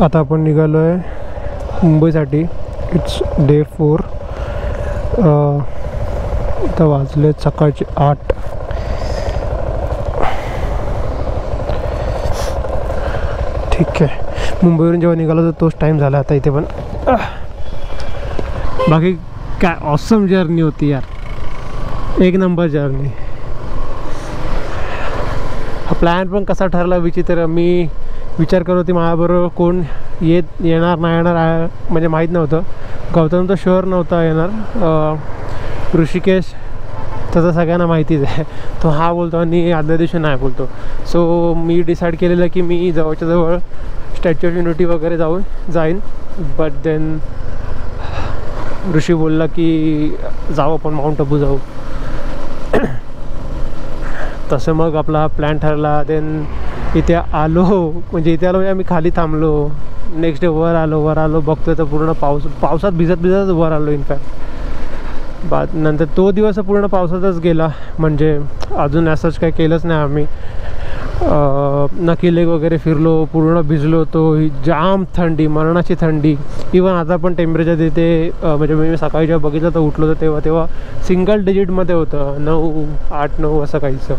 आता आपण निघालो आहे मुंबईसाठी. It's day 4. इथं वाजले सकाळचे 8. ठीक आहे, मुंबईवरून जेव्हा निघालो तर तोच टाईम झाला आता इथे पण. बाकी काय ऑसम जर्नी होती यार, एक नंबर जर्नी. हा प्लॅन पण कसा ठरला विचित्र. मी विचार करत होती माझ्याबरोबर कोण येणार नाही येणार म्हणजे माहीत नव्हतं. गौतम तर शुअर नव्हता येणार. ऋषिकेश तसं सगळ्यांना माहितीच आहे, तो हा बोलतो आणि आदल्या दिवशी नाही बोलतो. सो मी डिसाईड केलेलं की मी जवळच्या जवळ स्टॅच्यू ऑफ युनिटी वगैरे जाईन. बट देन ऋषी बोलला की जाऊ आपण माउंट आबू जाऊ. तसं मग आपला प्लॅन ठरला. देन इथे आलो म्हणजे आम्ही खाली थांबलो. नेक्स्ट डे वर आलो बघतोय तर पूर्ण पावसात भिजत वर आलो. इनफॅक्ट नंतर तो दिवस पूर्ण पावसातच गेला. म्हणजे अजून असंच काही केलंच नाही आम्ही. नकी लेक वगैरे फिरलो, पूर्ण भिजलो. तो जाम थंडी, मरणाची थंडी. इवन आता पण टेम्परेचर तिथे म्हणजे मी सकाळी जेव्हा बघितलं तर उठलो तर तेव्हा सिंगल डिजिटमध्ये होतं, 9, 8, 9 असं काहीचं.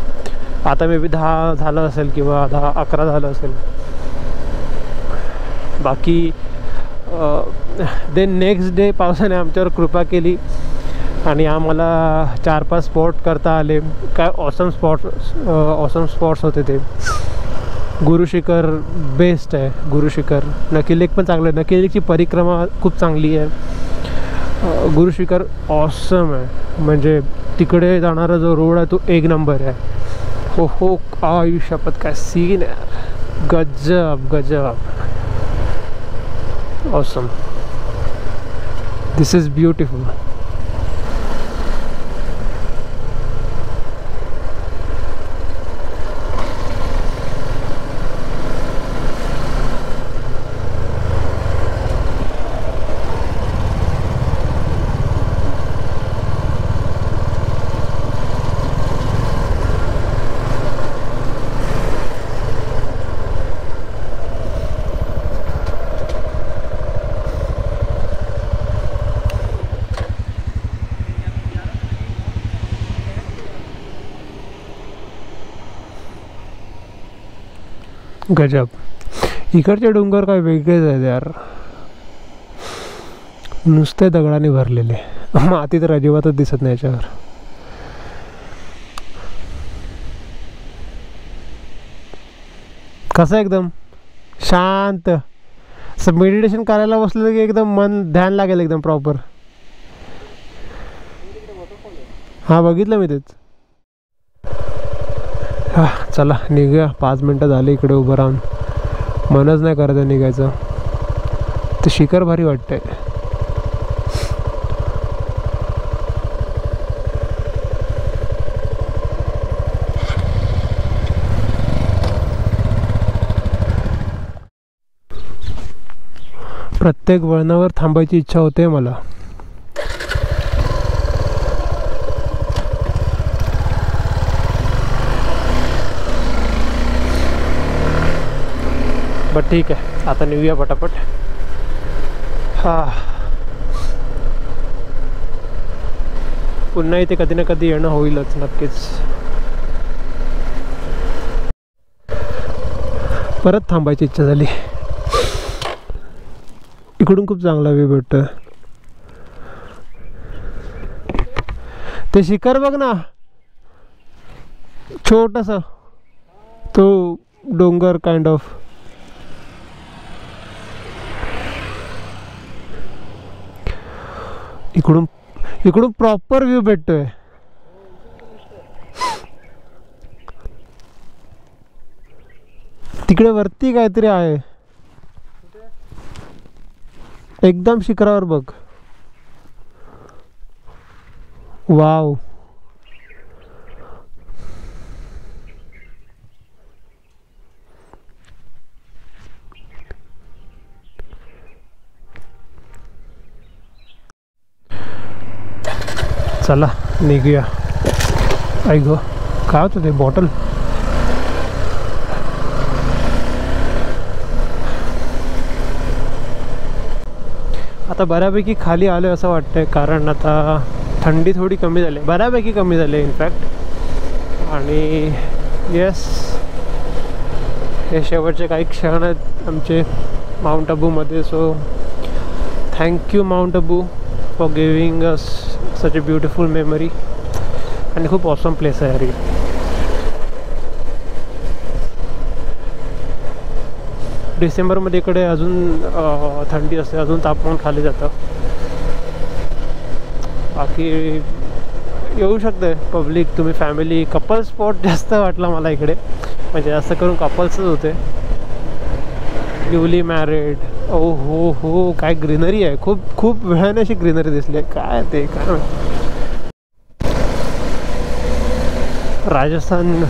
आता मे बी 10 झालं असेल किंवा 10, 11 झालं असेल. बाकी देन नेक्स्ट डे पावसाने आमच्यावर कृपा केली आणि आम्हाला 4-5 स्पॉट करता आले. काय ऑसम स्पॉट्स होते ते. गुरुशिखर बेस्ट आहे. गुरुशिखर, नकी लेक पण चांगलं आहे. नकी लेकची परिक्रमा खूप चांगली आहे. गुरुशिखर ऑसम आहे. म्हणजे तिकडे जाणारा जो रोड आहे तो एक नंबर आहे. हो आयुष्यापत काय सीन आहे. गजब ऑसम. This is beautiful. गजब. इकडचे डोंगर काय वेगळेच आहेत यार, नुसते दगडाने भरलेले. माती तर अजिबातच दिसत नाही याच्यावर. कसं एकदम शांत. असं मेडिटेशन करायला बसलं की एकदम मन ध्यान लागेल एकदम प्रॉपर. हां बघितलं मी तेच. हां चला निघूया. 5 मिनटं झाले इकडे उभं राहून, मनच नाही करत आहे निघायचं. ते शिखर भारी वाटतंय. प्रत्येक वळणावर थांबायची इच्छा होते मला. बट ठीक आहे, आता निघूया पटापट. पुन्हा इथे कधी ना कधी येणं होईलच नक्कीच. परत थांबायची इच्छा झाली. इकडून खूप चांगला व्ह्यू भेटतोय. ते शिखर बघ ना, छोटासा तो डोंगर काइंड ऑफ. इकडून प्रॉपर व्ह्यू भेटतोय. तिकडे वरती काहीतरी आहे एकदम शिखरावर बघ. वाव. चला निघूया. ऐक गो काय होतं ते बॉटल. आता बऱ्यापैकी खाली आलो असं वाटतंय, कारण आता थंडी थोडी कमी झाली, बऱ्यापैकी कमी झाली इनफॅक्ट. आणि येस, हे शेवटचे काही क्षण आहेत आमचे माउंट अबूमध्ये. So thank you Mount Abu for giving us such a beautiful memory. आणि खूप ऑसम प्लेस आहे यार. डिसेंबरमध्ये इकडे अजून थंडी असते, अजून तापमान खाली जातं. बाकी येऊ शकते पब्लिक, तुम्ही फॅमिली, कपल स्पॉट जास्त वाटला मला इकडे, म्हणजे जास्त करून कपल्सच होते, न्यूली मॅरिड. ओ हो, काय ग्रीनरी आहे, खूप खूप वेळाने अशी ग्रीनरी दिसली आहे. काय ते काय राजस्थान.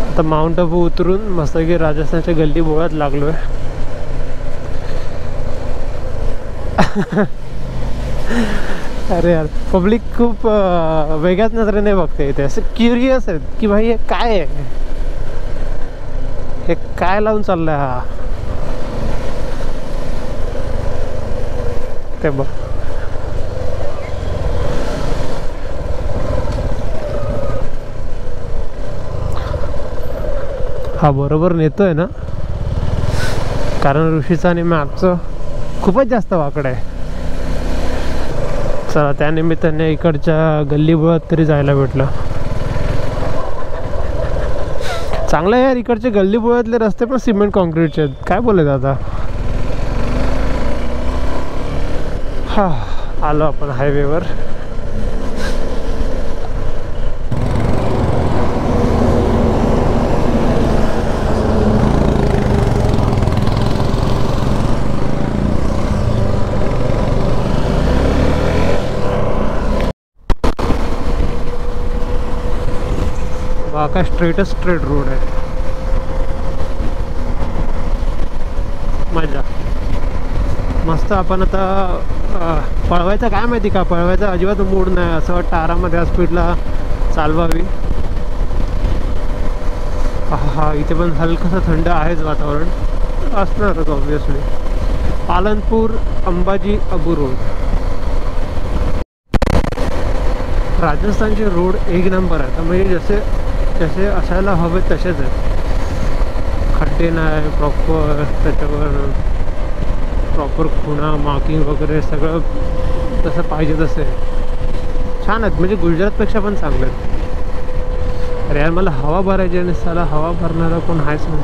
आता माउंट अबू उतरून मस्त की राजस्थानच्या गल्ली बोळात लागलो आहे. अरे यार, पब्लिक खूप वेगळ्याच नजरेने बघते इथे, असं क्युरियस आहेत की भाई हे काय आहे, हे काय लावून चाललंय हा. ते बघ, हा बरोबर नेतोय ना, कारण ऋषीचं आणि मॅपचं खूपच जास्त वाकड आहे. चला, त्यानिमित्ताने इकडच्या गल्लीबोळात तरी जायला भेटलं. चांगलं आहे यार, इकडचे गल्लीबोळातले रस्ते पण सिमेंट कॉन्क्रीटचे आहेत. काय बोलायचं आता. हा, आलो आपण हायवेवर. काय स्ट्रेट रोड आहे. मजा मस्त. आपण आता पळवायचं काय माहिती का, पळवायचा अजिबात मूड नाही, असं वाटतं आरामात या स्पीडला चालवावी. हा, इथे पण हलकंसं थंड आहेच वातावरण, असणारच ऑब्विसली. पालनपूर अंबाजी अबू रोड. राजस्थानचे रोड एक नंबर आहेत, म्हणजे जसे असायला हवे तसेच आहेत. खड्डे नाही प्रॉपर, त्याच्यावर प्रॉपर खुणा मार्किंग वगैरे सगळं तसं पाहिजे तसं आहे. छान आहेत, म्हणजे गुजरातपेक्षा पण चांगलं आहेत. अरे यार, मला हवा भरायची आणि साला हवा भरणारा कोण आहेच नाही.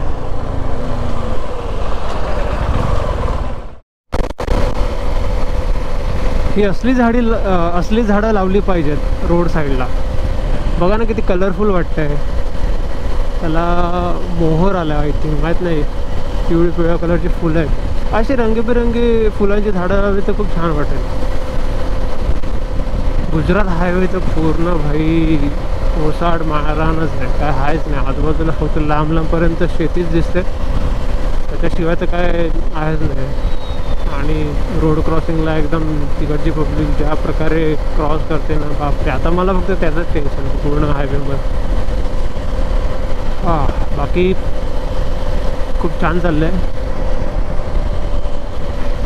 ही असली झाडं लावली पाहिजेत रोड साईडला. बघा ना किती कलरफुल वाटतंय. त्याला मोहर आला आय थिंक, माहीत नाही, पिवळ्या कलरची फुलं आहेत. अशी रंगीबेरंगी फुलांची झाडं लावली तर खूप छान वाटेल. गुजरात हायवे तर पूर्ण भाई ओसाड माळरानच आहे, काय आहेच नाही आजूबाजूला, फक्त लांब लांबपर्यंत शेतीच दिसते, त्याच्याशिवाय तर काय आहेच नाही. आणि रोड क्रॉसिंगला एकदम तिकडची पब्लिक ज्या प्रकारे क्रॉस करते ना, बापरे. आता मला फक्त त्याचंच टेन्शन पूर्ण हायवेवर. हां, बाकी खूप छान चाललं आहे.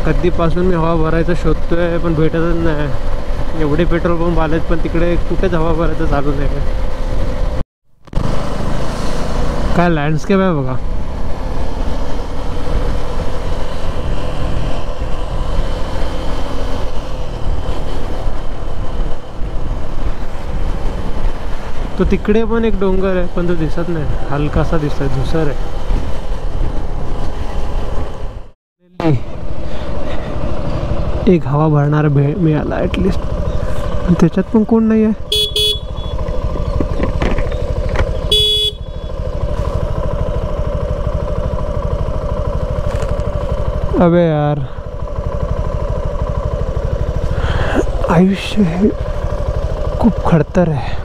कधीपासून मी हवा भरायचं शोधतोय पण भेटतच नाही. एवढे पेट्रोल पंप आलेत पण तिकडे कुठेच हवा भरायचं चालू नाही. काय लँडस्केप आहे बघा. तो तिकडे पण एक डोंगर आहे पण तो दिसत नाही, हलकासा दिसतोय, धुसर आहे. एक हवा भरणारा मिळाला ॲटलिस्ट, त्याच्यात पण कोण नाही आहे. अबे यार, आयुष्य हे खूप खडतर आहे.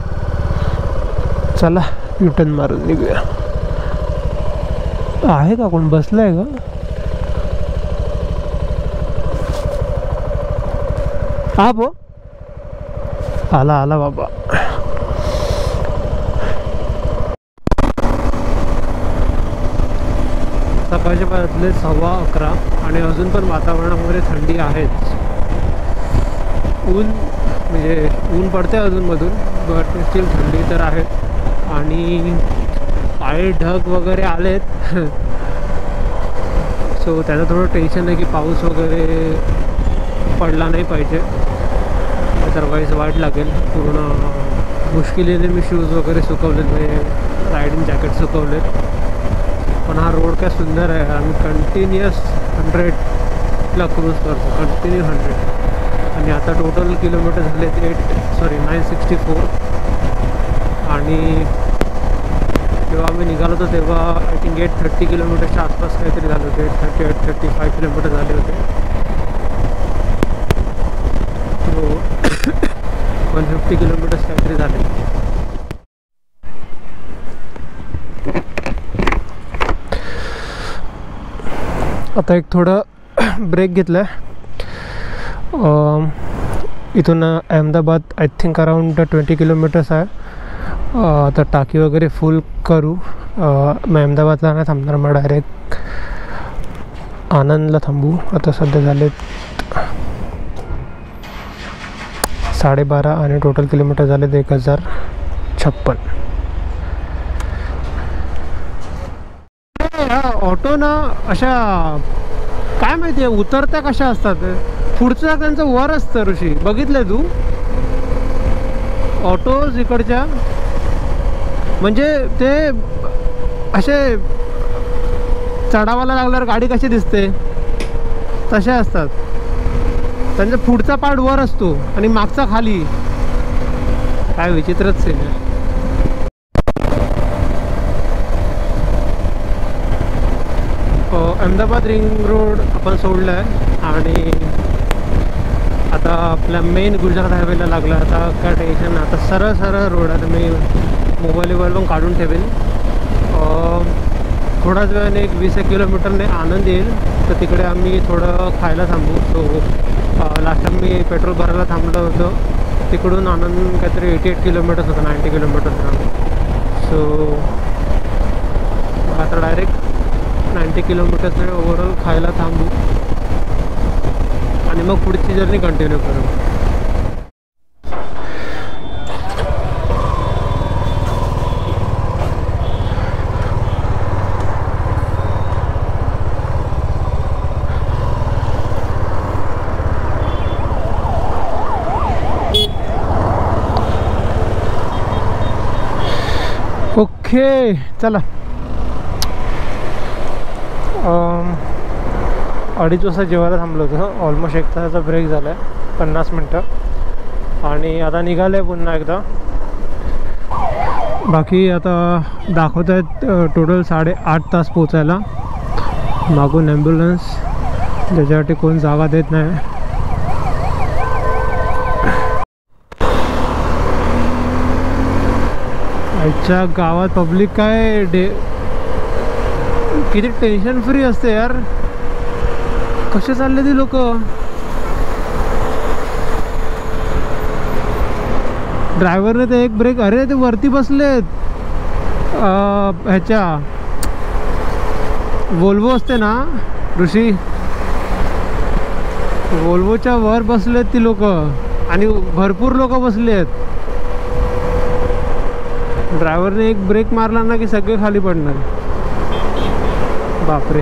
चला युटर्न मारून निघूया. आहे का कोण बसलाय का? हा बो आला बाबा. सकाळचे वाजले 11:15 आणि अजून पण वातावरणामध्ये थंडी आहेच. ऊन म्हणजे ऊन पडते अजूनमधून, बट स्टील थंडी तर आहे. आणि काही ढग वगैरे आलेत सो त्याचं थोडं टेन्शन आहे की पाऊस वगैरे पडला नाही पाहिजे, अदरवाईज वाट लागेल पूर्ण. मुश्किलीने मी शूज वगैरे सुकवलेत, म्हणजे रायडिंग जॅकेट सुकवलेत. पण हा रोड काय सुंदर आहे. आम्ही कंटिन्युअस 100ला क्रूज करतो, कंटिन्यू 100. आणि आता टोटल किलोमीटर झाले 964. आणि जेव्हा आम्ही निघालो होतो तेव्हा आय थिंक 830 किलोमीटरच्या आसपास काहीतरी झाले होते. 835 किलोमीटर झाले होते. तो 150 किलोमीटर्स काहीतरी झाले. आता एक थोडं ब्रेक घेतला आहे. इथून Ahmedabad I think around 20 kilometres आहे. आता टाकी वगैरे फुल करू. मग अहमदाबादला नाही थांबणार, मग डायरेक्ट आनंदला थांबू. आता सध्या झाले 12:30 आणि टोटल किलोमीटर झाले 1056. ऑटो ना अशा काय माहिती आहे उतरत्या कशा असतात. पुढचं त्यांचं वर असतं ऋषी, बघितलंय तू ऑटोज इकडच्या, म्हणजे ते असे चढावाला लागल्यावर गाडी कशी दिसते तसे असतात. त्यांचा पुढचा पार्ट वर असतो आणि मागचा खाली. काय विचित्रच सीन आहे. अहमदाबाद रिंग रोड आपण सोडला आहे आणि आता आपल्या मेन गुजरात हायवेला लागला. आता काय टेन्शन, आता सरळ सरळ रोड आहे. मी मोबाईलवर पण काढून ठेवेल. थोड्याच वेळाने एक 20 किलोमीटरने आनंद येईल, तर तिकडे आम्ही थोडं खायला थांबू. सो लास्ट टाइम मी पेट्रोल भरायला थांबलो होतो, तिकडून आनंद काहीतरी 88 किलोमीटर्स होतं, 90 किलोमीटर्स. सो आता डायरेक्ट 90 किलोमीटर्सने ओव्हरऑल खायला थांबू आणि मग पुढची जर्नी कंटिन्यू करू. ओके चला. 2:30 वाजता जेवायला थांबलो होतं. ऑलमोस्ट 1 तासाचा ब्रेक झाला आहे, 50 मिनटं. आणि आता निघालं आहे पुन्हा एकदा. बाकी आता दाखवत आहेत टोटल 8.5 तास पोचायला. मागून ॲम्ब्युलन्स, ज्याच्यासाठी कोण जागा देत नाही. आजच्या गावात पब्लिक काय किती टेन्शन फ्री असते यार. कसे चालले ती लोक. ड्रायव्हरने ते एक ब्रेक, अरे ते वरती बसलेत. ह्याच्या वोल्वो असते ना ऋषी, वोल्वोच्या वर बसलेत ती लोक आणि भरपूर लोक बसलेत. ड्रायव्हरने एक ब्रेक मारला ना की सगळे खाली पडणार. बापरे.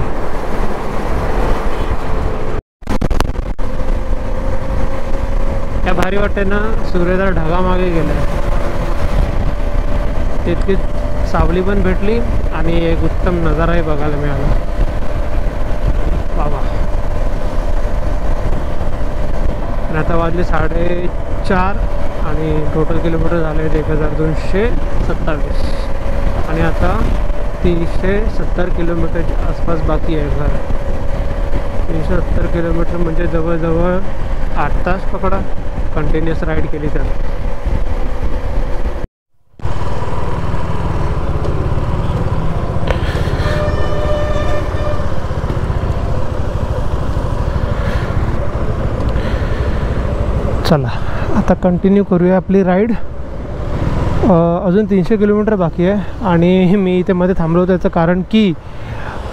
त्या भारी वाटते ना. सूर्यदार ढगामागे गेलाय. तितकी सावली पण भेटली आणि एक उत्तम नजाराही बघायला मिळाला. बाबा. आणि आता वाजले 4:30 आणि टोटल किलोमीटर झाले 1227. आणि आता 370 किलोमीटरच्या आसपास बाकी आहे घर. 370 किलोमीटर म्हणजे जवळजवळ 8 तास पकडा कंटिन्युअस राईड केली तर. चला आता कंटिन्यू करूया आपली राईड. अजून 300 किलोमीटर बाकी आहे. आणि मी इथे मध्ये थांबलो होतो त्याचं कारण की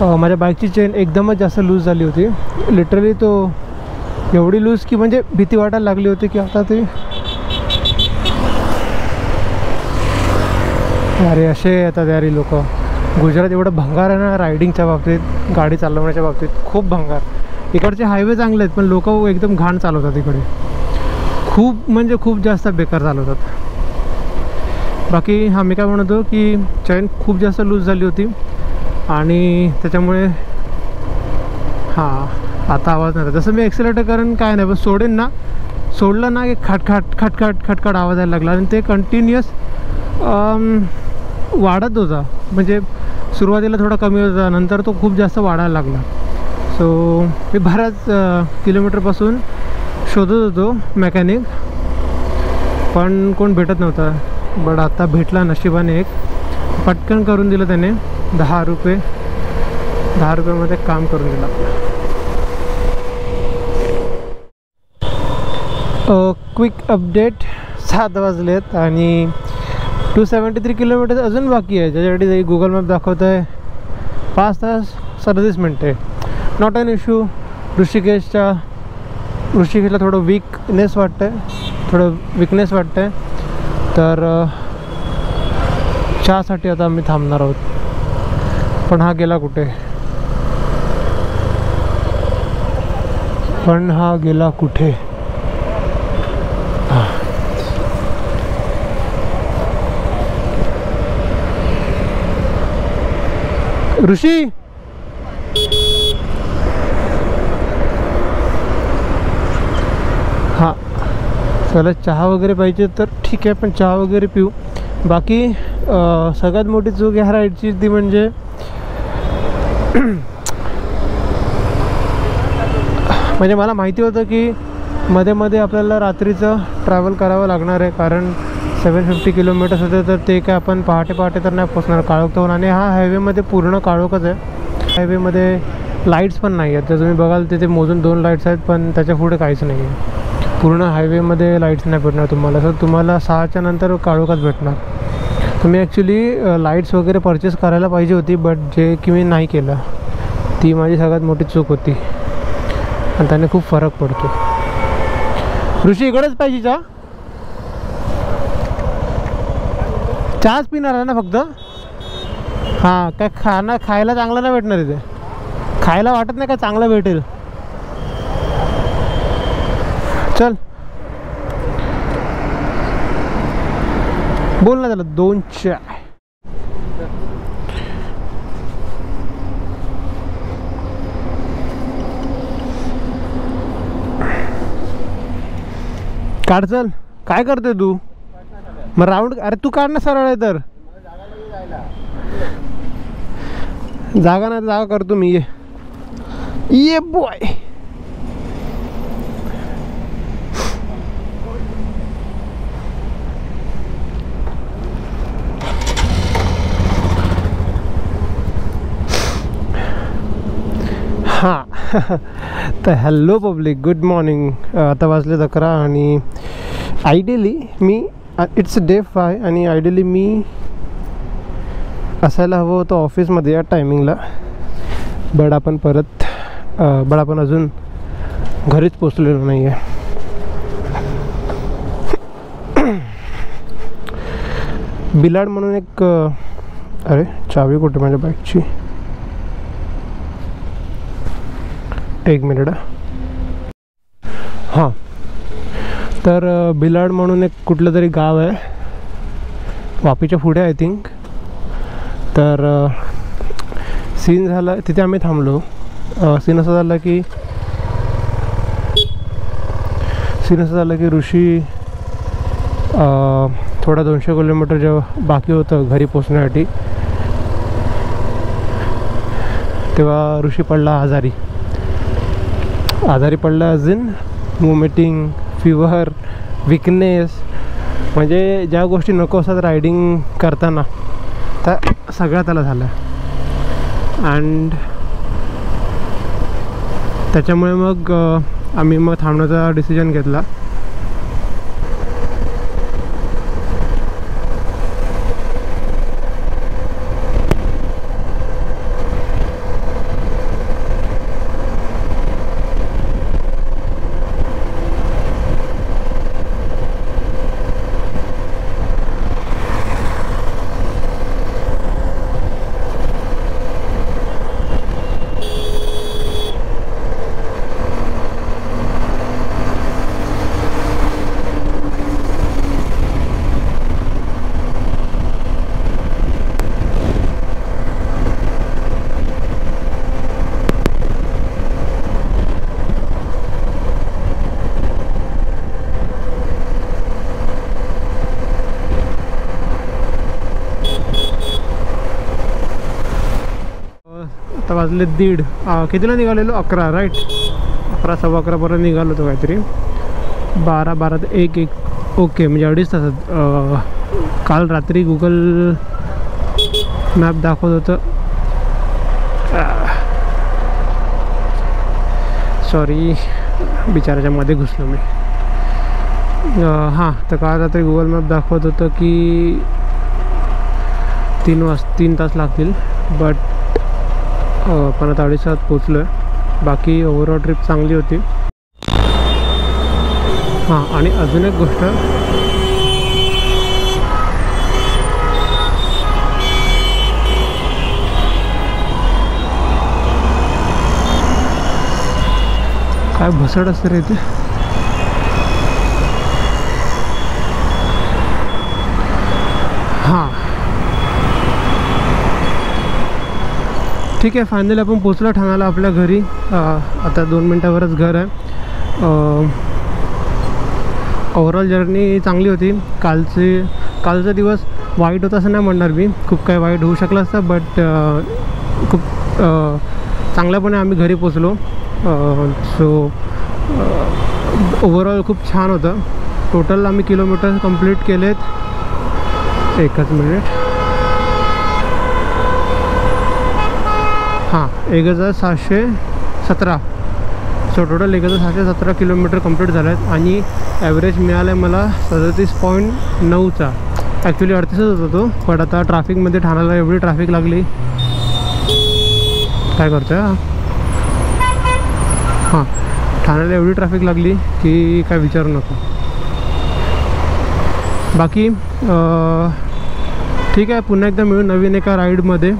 माझ्या बाईकची चेन एकदमच जास्त लूज झाली होती. लिटरली तो एवढी लूज की म्हणजे भीती वाटायला लागली होती की आता ते अरे असे येतात यार लोक. गुजरात एवढं भंगार आहे ना रायडिंगच्या बाबतीत, गाडी चालवण्याच्या बाबतीत खूप भंगार. इकडचे हायवे चांगले आहेत पण लोक एकदम घाण चालवतात इकडे, खूप म्हणजे खूप जास्त बेकार चालवतात. बाकी मी काय म्हणतो की चैन खूप जास्त लूज झाली होती आणि त्याच्यामुळे आता आवाज नाही. जसं मी ॲक्सिलेटर करेन काय नाही, पण सोडलं ना की खटखट आवाज यायला लागला आणि ते कंटिन्युअस वाढत होता. म्हणजे सुरुवातीला थोडा कमी होता, नंतर तो खूप जास्त वाढायला लागला. सो मी बऱ्याच किलोमीटरपासून शोधत होतो मेकॅनिक, पण कोण भेटत नव्हता. बट आता भेटला नशिबाने एक, पटकन करून दिलं त्याने. 10 रुपयामध्ये काम करून दिलं आपलं. क्विक अपडेट, 7 वाजलेत आणि 273 किलोमीटर अजून बाकी आहे, ज्याच्यासाठी गुगल मॅप दाखवत आहे 5 तास 37 मिनटे. Not and issue. ऋषिकेशला थोडं वीकनेस वाटतं आहे, तर चहासाठी आता आम्ही थांबणार आहोत. पण हा गेला कुठे? ऋषी हां चला, चहा वगैरे पाहिजे तर ठीक आहे, पण चहा वगैरे पिऊ. बाकी सगळ्यात मोठी चूक ह्या राईडची ती म्हणजे मला माहिती होतं की मध्ये आपल्याला रात्रीचं ट्रॅव्हल करावं लागणार आहे, कारण 750 किलोमीटर्स होते, तर ते काय आपण पहाटे तर नाही पोचणार काळोख होऊन. आणि हा हायवेमध्ये पूर्ण काळोखच आहे. हायवेमध्ये लाईट्स पण नाही आहेत. जर तुम्ही बघाल तिथे मोजून 2 लाईट्स आहेत, पण त्याच्या पुढे काहीच नाही आहे. पूर्ण हायवेमध्ये लाईट्स नाही भेटणार तुम्हाला. तर तुम्हाला 6च्या नंतर काळोखच भेटणार. तुम्ही ॲक्च्युली लाईट्स वगैरे परचेस करायला पाहिजे होती, बट जे की मी नाही केलं. ती माझी सगळ्यात मोठी चूक होती आणि त्याने खूप फरक पडतो. ऋषी इकडेच पाहिजे चहाच पिणार आहे ना फक्त? हां, काय खायला चांगलं नाही भेटणार इथे? खायला वाटत नाही का चांगलं भेटेल? चल बोल ना त्याला 2 चाय. काढ चल. काय करतोय तू? मग राऊंड, अरे तू काढ ना सरळ आहे तर. जागा नाही, जागा करतो मी. ये बॉय. हां तर हॅलो पब्लिक, गुड मॉर्निंग. आता वाजले 11 आणि आयडियली मी इट्स डे 5 आणि आयडियली मी असायला हवं होतं ऑफिसमध्ये या टायमिंगला. बट आपण अजून घरीच पोचलेलो नाही आहे. बिलाड म्हणून एक अरे चावी कुठे माझ्या बाईकची? एक मिनिट. हां, तर बिलाड म्हणून एक कुठलं तरी गाव आहे वापीच्या पुढे आय थिंक. तर सीन झाला तिथे आम्ही थांबलो. सीन असं झालं की ऋषी थोडा 200 किलोमीटर जेव्हा बाकी होतं घरी पोचण्यासाठी, तेव्हा ऋषी पडला आजारी पडला. As in vomiting, fever, weakness, म्हणजे ज्या गोष्टी नको असतात रायडिंग करताना त्या सगळ्या त्याला झाल्या. अँड त्याच्यामुळे मग आम्ही थांबण्याचा डिसिजन घेतला. वाजले 1:30. कितीला निघालेलो? 11 राईट. 11 सव्वा 11पर्यंत निघालो होतो काहीतरी. 12 ते 1 ओके, म्हणजे 2.5 तासात. काल रात्री गुगल मॅप दाखवत होतं. सॉरी, बिचाराच्या मध्ये घुसलो मी. हां, तर काल रात्री गुगल मॅप दाखवत होतं की 3 तास लागतील, बट पण आता 2.5 तासात पोचलो आहे. बाकी ओव्हरऑल ट्रिप चांगली होती. हां, आणि अजून एक गोष्ट, काय भसड असते रे इथे. हां, ठीक आहे. फायनली आपण पोचलो ठाण्याला आपल्या घरी. आता 2 मिनटावरच घर आहे. ओव्हरऑल जर्नी चांगली होती. कालचा दिवस वाईट होता असं नाही म्हणणार मी. खूप काही वाईट होऊ शकलं असतं, बट खूप चांगल्यापणे आम्ही घरी पोचलो. सो ओव्हरऑल खूप छान होतं. टोटल आम्ही किलोमीटर कंप्लीट केलेत. एकच मिनिट. हां, 1717. सो टोटल 1717 किलोमीटर कंप्लीट झालं आहेत. आणि ॲव्हरेज मिळालं आहे मला 37.9चा. ॲक्च्युली 38च होता तो, पण आता ट्रॅफिकमध्ये ठाण्याला एवढी ट्रॅफिक लागली. काय करतो आहे? हां, ठाण्याला एवढी ट्रॅफिक लागली की काय विचारू नका. बाकी ठीक आहे, पुन्हा एकदा मिळून नवीन एका राईडमध्ये,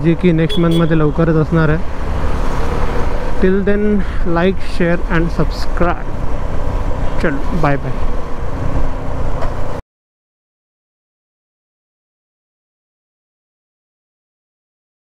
जे की नेक्स्ट मंथमध्ये लवकरच असणार आहे. Till then, like, share and subscribe. चल, बाय बाय.